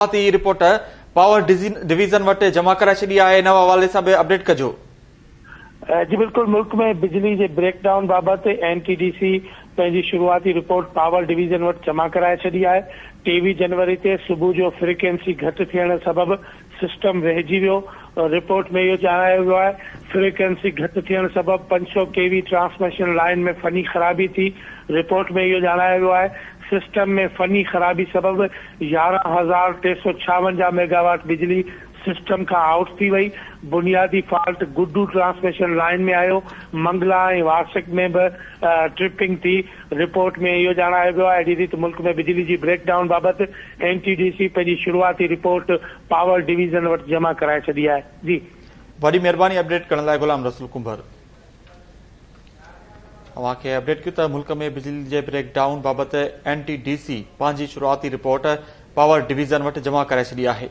शुरुआती report power division वटि जमा कराए छॾी आहे। इन हवाले सां बि अपडेट कजो। जी बिल्कुल, मुल्क में बिजली के ब्रेकडाउन बाबत एनटीडीसी पंहिंजी शुरुआती रिपोर्ट पावर डिवीजन वटि जमा कराए छॾी आहे। 23 जनवरी ते सुबुह जो फ्रीक्वेंसी घटि थियण सबब सिस्टम रहिजी वियो। रिपोर्ट में इहो ॼाणायो वियो आहे फ्रीक्वेंसी घटि थियण सबब 500 केवी ट्रांसमिशन लाइन में फनी ख़राबी थी। रिपोर्ट में इहो ॼाणायो वियो आहे सिस्टम में फनी ख़राबी सबब 11,356 मेगावाट बिजली सिस्टम का आउट थी वही। बुनियादी फॉल्ट गुड्डू ट्रांसमिशन लाइन में आयो। मंगला ऐं वार्षिक में भी ट्रिपिंग थी। रिपोर्ट में इहो ॼाणायो वियो आहे अॼु मुल्क में बिजली जी ब्रेकडाउन बाबत एनटीडीसी पंहिंजी शुरुआती रिपोर्ट पावर डिवीजन वटि जमा कराए छॾी आहे। जी वॾी महिरबानी अपडेट करण लाइ गुलाम रसूल कुंभर। अव्हांखे अपडेट कयूं त मुल्क में बिजली जे ब्रेकडाउन बाबत एनटीडीसी पंहिंजी शुरुआती रिपोर्ट पावर डिवीजन वटि जमा कराए छॾी आहे।